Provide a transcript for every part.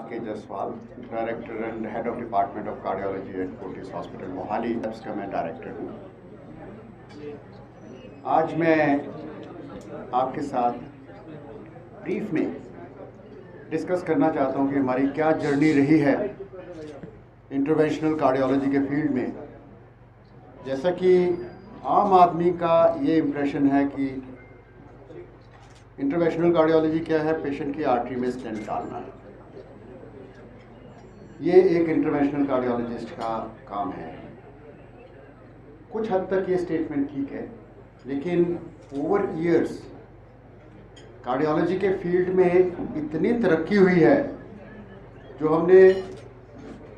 के Jaswal, director and head of department of cardiology at Fortis hospital Mohali का मैं डायरेक्टर हूँ। आज मैं आपके साथ ब्रीफ में डिस्कस करना चाहता हूँ कि हमारी क्या जर्नी रही है इंटरवेंशनल कार्डियोलॉजी के फील्ड में। जैसा कि आम आदमी का ये इम्प्रेशन है कि इंटरवेंशनल कार्डियोलॉजी क्या है, पेशेंट की आर्टरी में स्टेंट डालना है। ये एक इंटरवेंशनल कार्डियोलॉजिस्ट का काम है। कुछ हद तक ये स्टेटमेंट ठीक है, लेकिन ओवर ईयर्स कार्डियोलॉजी के फील्ड में इतनी तरक्की हुई है जो हमने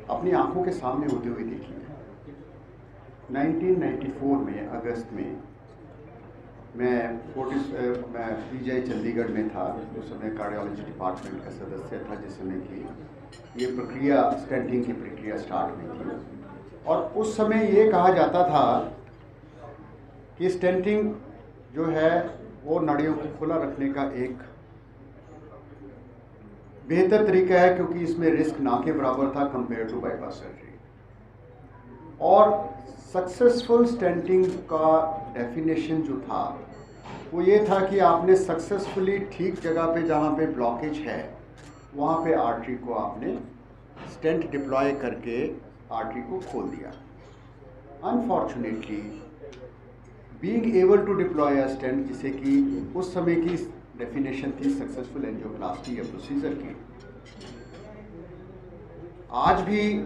अपनी आंखों के सामने होते हुए देखी है। 1994 में अगस्त में मैं पीजीआई चंडीगढ़ में था। उस समय कार्डियोलॉजी डिपार्टमेंट का सदस्य था, जिस समय की ये प्रक्रिया स्टेंटिंग की प्रक्रिया स्टार्ट हुई थी। और उस समय ये कहा जाता था कि स्टेंटिंग जो है वो नाड़ियों को खुला रखने का एक बेहतर तरीका है, क्योंकि इसमें रिस्क ना के बराबर था कंपेयर टू बाईपास सर्जरी। और सक्सेसफुल स्टेंटिंग का डेफिनेशन जो था वो ये था कि आपने सक्सेसफुली ठीक जगह पे जहाँ पे ब्लॉकेज है वहाँ पे आर्टरी को आपने स्टेंट डिप्लॉय करके आर्टरी को खोल दिया। Unfortunately being able to deploy a stent, जिसे कि उस समय की डेफिनेशन थी सक्सेसफुल एंजियोप्लास्टी या प्रोसीजर की, आज भी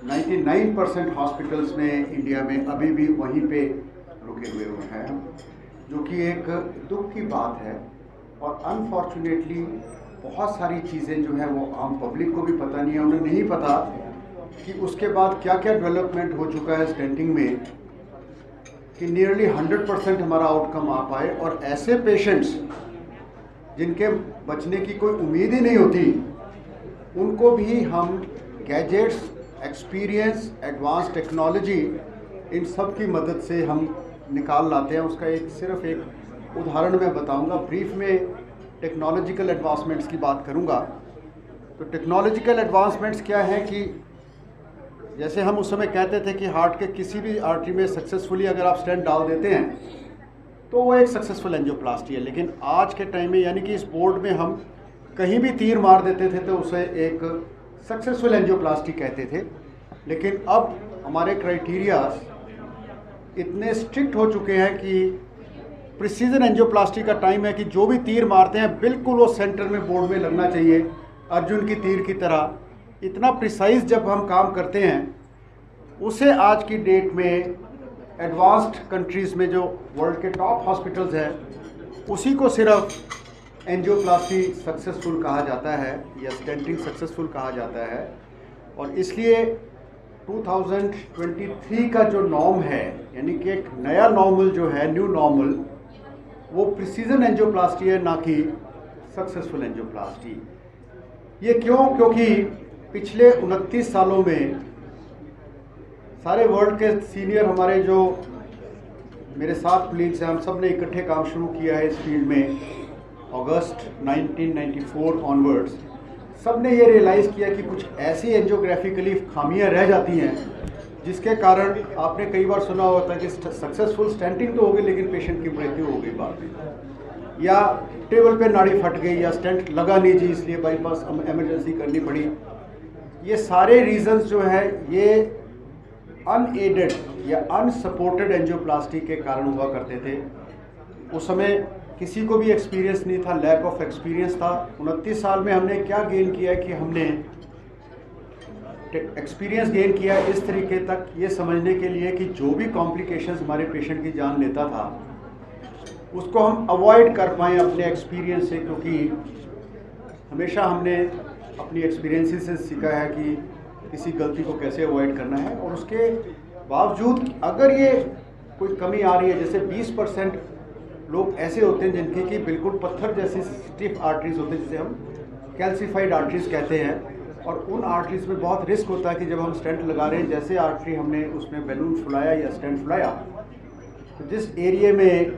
99% हॉस्पिटल्स में इंडिया में अभी भी वहीं पे रुके हुए हैं, जो कि एक दुख की बात है। और अनफॉर्चुनेटली बहुत सारी चीज़ें जो है वो आम पब्लिक को भी पता नहीं है। उन्हें नहीं पता कि उसके बाद क्या क्या डेवलपमेंट हो चुका है स्टेंटिंग में कि नियरली 100% हमारा आउटकम आ पाए। और ऐसे पेशेंट्स जिनके बचने की कोई उम्मीद ही नहीं होती, उनको भी हम गैजेट्स, एक्सपीरियंस, एडवांस टेक्नोलॉजी, इन सब की मदद से हम निकाल लाते हैं। उसका सिर्फ एक उदाहरण मैं बताऊंगा। ब्रीफ में टेक्नोलॉजिकल एडवांसमेंट्स की बात करूंगा। तो टेक्नोलॉजिकल एडवांसमेंट्स क्या है कि जैसे हम उस समय कहते थे कि हार्ट के किसी भी आर्टरी में सक्सेसफुली अगर आप स्टेंट डाल देते हैं तो वो एक सक्सेसफुल एंजियोप्लास्टी है। लेकिन आज के टाइम में यानी कि इस बोर्ड में हम कहीं भी तीर मार देते थे तो उसे एक सक्सेसफुल एंजियोप्लास्टी कहते थे। लेकिन अब हमारे क्राइटेरियाज इतने स्ट्रिक्ट हो चुके हैं कि प्रिसीजन एंजियोप्लास्टी का टाइम है कि जो भी तीर मारते हैं बिल्कुल वो सेंटर में बोर्ड में लगना चाहिए, अर्जुन की तीर की तरह। इतना प्रिसाइज जब हम काम करते हैं, उसे आज की डेट में एडवांस्ड कंट्रीज़ में जो वर्ल्ड के टॉप हॉस्पिटल्स हैं, उसी को सिर्फ एंजियोप्लास्टी सक्सेसफुल कहा जाता है या स्टेंटिंग सक्सेसफुल कहा जाता है। और इसलिए 2023 का जो नॉर्म है, यानी कि एक नया नॉर्मल जो है, न्यू नॉर्मल, वो प्रिसीजन एंजियोप्लास्टी है, ना कि सक्सेसफुल एंजियोप्लास्टी। ये क्यों? क्योंकि पिछले 29 सालों में सारे वर्ल्ड के सीनियर हमारे जो मेरे साथ कलीग्स हैं, हम सब ने इकट्ठे काम शुरू किया है इस फील्ड में अगस्त 1994 ऑनवर्ड्स। सब ने ये रियलाइज़ किया कि कुछ ऐसी एंजियोग्राफिकली खामियां रह जाती हैं जिसके कारण आपने कई बार सुना होता है कि सक्सेसफुल स्टेंटिंग तो हो गई लेकिन पेशेंट की मृत्यु हो गई बाद में, या टेबल पे नाड़ी फट गई, या स्टेंट लगा नहीं जी इसलिए बाईपास एमरजेंसी करनी पड़ी। ये सारे रीजंस जो है ये अनएडेड या अनसपोर्टेड एंजियोप्लास्टी के कारण हुआ करते थे। उस समय किसी को भी एक्सपीरियंस नहीं था, लैक ऑफ एक्सपीरियंस था। 29 साल में हमने क्या गेन किया है कि हमने एक्सपीरियंस गेन किया इस तरीके तक ये समझने के लिए कि जो भी कॉम्प्लिकेशंस हमारे पेशेंट की जान लेता था उसको हम अवॉइड कर पाएँ अपने एक्सपीरियंस से। क्योंकि हमेशा हमने अपनी एक्सपीरियंस से सीखा है कि किसी गलती को कैसे अवॉइड करना है। और उसके बावजूद अगर ये कोई कमी आ रही है, जैसे 20% लोग ऐसे होते हैं जिनकी कि बिल्कुल पत्थर जैसी स्टिफ आर्टरीज होते हैं, जिसे हम कैल्सिफाइड आर्टरीज कहते हैं। और उन आर्टरीज में बहुत रिस्क होता है कि जब हम स्टेंट लगा रहे हैं, जैसे आर्टरी हमने उसमें बैलून फुलाया या स्टेंट फुलाया, तो जिस एरिया में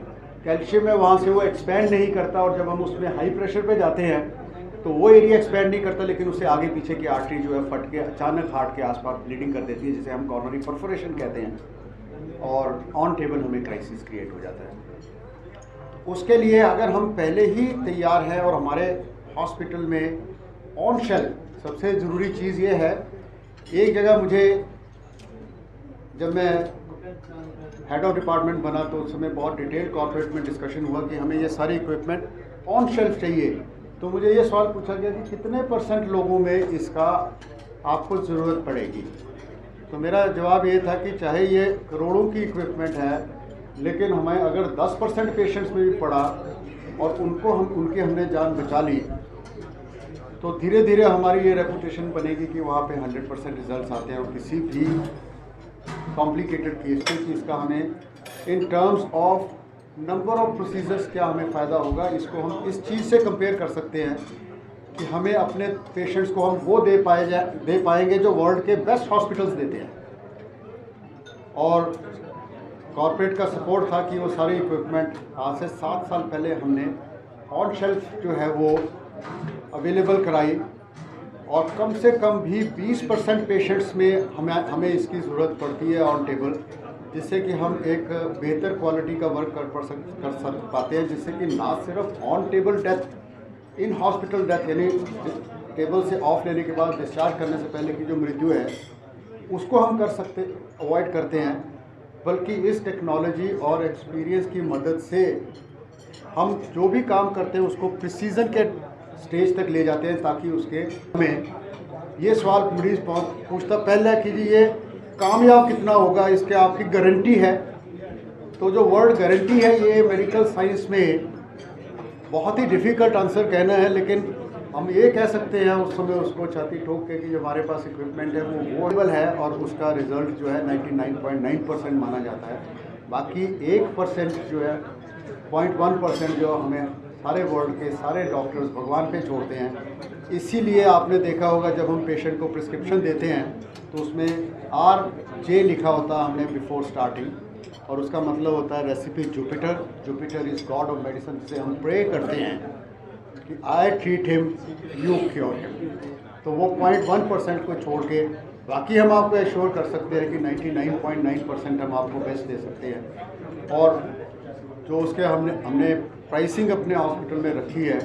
कैल्शियम है वहाँ से वो एक्सपैंड नहीं करता। और जब हम उसमें हाई प्रेशर पे जाते हैं तो वो एरिया एक्सपैंड नहीं करता, लेकिन उससे आगे पीछे की आर्टरी जो है फट के अचानक हार्ट के आसपास ब्लीडिंग कर देती है, जिसे हम कॉर्नरी परफोरेशन कहते हैं, और ऑन टेबल हमें क्राइसिस क्रिएट हो जाता है। उसके लिए अगर हम पहले ही तैयार हैं और हमारे हॉस्पिटल में ऑन शेल्फ सबसे ज़रूरी चीज़ ये है, एक जगह मुझे जब मैं हेड ऑफ डिपार्टमेंट बना तो उस समय बहुत डिटेल कॉर्पोरेट में डिस्कशन हुआ कि हमें ये सारी इक्विपमेंट ऑन शेल्फ चाहिए। तो मुझे ये सवाल पूछा गया कि कितने % लोगों में इसका आपको ज़रूरत पड़ेगी। तो मेरा जवाब ये था कि चाहे ये करोड़ों की इक्विपमेंट है, लेकिन हमें अगर 10% पेशेंट्स में भी पड़ा और उनकी हमने जान बचा ली, तो धीरे धीरे हमारी ये रेपुटेशन बनेगी कि वहाँ पे 100% रिजल्ट्स आते हैं। और किसी भी कॉम्प्लिकेटेड केस पे कि इसका हमें in terms of number of procedures क्या हमें फ़ायदा होगा, इसको हम इस चीज़ से कंपेयर कर सकते हैं कि हमें अपने पेशेंट्स को हम वो दे पाएंगे जो वर्ल्ड के बेस्ट हॉस्पिटल्स देते हैं। और कॉर्पोरेट का सपोर्ट था कि वो सारी इक्विपमेंट आज से 7 साल पहले हमने ऑन शेल्फ जो है वो अवेलेबल कराई, और कम से कम भी 20% पेशेंट्स में हमें इसकी ज़रूरत पड़ती है ऑन टेबल, जिससे कि हम एक बेहतर क्वालिटी का वर्क कर पाते हैं, जिससे कि ना सिर्फ on table death, in hospital death यानी टेबल से ऑफ लेने के बाद डिस्चार्ज करने से पहले की जो मृत्यु है उसको हम अवॉइड करते हैं, बल्कि इस टेक्नोलॉजी और एक्सपीरियंस की मदद से हम जो भी काम करते हैं उसको प्रिसीजन के स्टेज तक ले जाते हैं, ताकि उसके हमें ये सवाल मरीज पूछता पहले कि जी ये कामयाब कितना होगा, इसके आपकी गारंटी है। तो जो वर्ड गारंटी है ये मेडिकल साइंस में बहुत ही डिफ़िकल्ट आंसर कहना है, लेकिन हम ये कह सकते हैं उस समय उसको छाती ठोक के कि जो हमारे पास इक्विपमेंट है वो अवेलेबल है और उसका रिज़ल्ट जो है 99.9% माना जाता है। बाकी 1% जो है 0.1% जो हमें सारे वर्ल्ड के सारे डॉक्टर्स भगवान पे छोड़ते हैं। इसीलिए आपने देखा होगा जब हम पेशेंट को प्रिस्क्रिप्शन देते हैं तो उसमें RJ लिखा होता है हमने बिफोर स्टार्टिंग, और उसका मतलब होता है recipe Jupiter. Jupiter is God of medicine से हम प्रे करते हैं कि I treat him you cure him. तो वो 0.1% को छोड़ के बाकी हम आपको एश्योर कर सकते हैं कि 99.9% हम आपको बेस्ट दे सकते हैं। और जो उसके हमने प्राइसिंग अपने हॉस्पिटल में रखी है,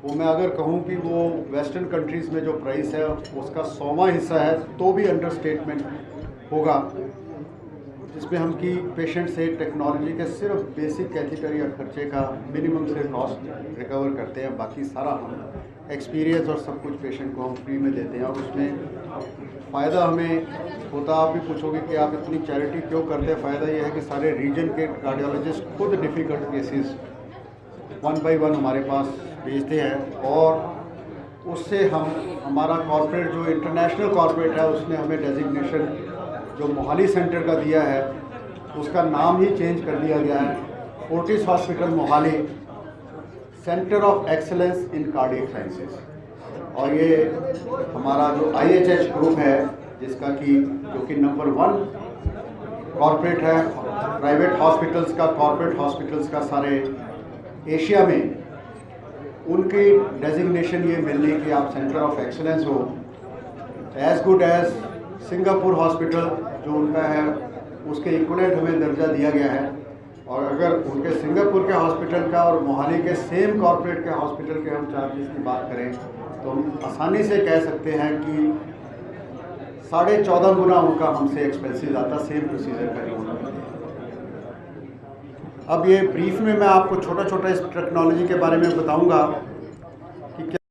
वो मैं अगर कहूँ कि वो वेस्टर्न कंट्रीज़ में जो प्राइस है उसका 100वां हिस्सा है तो भी अंडरस्टेटमेंट होगा, जिसमें हम कि पेशेंट से टेक्नोलॉजी के सिर्फ बेसिक कैथेटर या खर्चे का मिनिमम से कॉस्ट रिकवर करते हैं। बाकी सारा हम एक्सपीरियंस और सब कुछ पेशेंट को हम फ्री में देते हैं, और उसमें फ़ायदा हमें होता। आप भी पूछोगे कि आप इतनी चैरिटी क्यों करते हैं। फ़ायदा ये है कि सारे रीजन के कार्डियोलॉजिस्ट खुद डिफ़िकल्ट केसेस 1 by 1 हमारे पास भेजते हैं, और उससे हमारा कॉर्पोरेट जो इंटरनेशनल कॉर्पोरेट है उसने हमें डेजिग्नेशन जो मोहाली सेंटर का दिया है उसका नाम ही चेंज कर दिया गया है, Fortis hospital Mohali centre of excellence in cardiac sciences. और ये हमारा जो IHH ग्रुप है जिसका कि जो कि नंबर 1 कॉर्पोरेट है प्राइवेट हॉस्पिटल्स का, कॉर्पोरेट हॉस्पिटल्स का सारे एशिया में, उनकी डेजिग्नेशन ये मिलने कि आप सेंटर ऑफ एक्सेलेंस हो, as good as Singapore hospital जो उनका है उसके इक्वलेंट हमें दर्जा दिया गया है। और अगर उनके सिंगापुर के हॉस्पिटल का और मोहाली के सेम कॉर्पोरेट के हॉस्पिटल के हम चार्जेस की बात करें तो हम आसानी से कह सकते हैं कि 14.5 गुना उनका हमसे एक्सपेंसिव आता सेम प्रोसीजर का रिपोर्ट। अब ये ब्रीफ में मैं आपको छोटा छोटा इस टेक्नोलॉजी के बारे में बताऊंगा।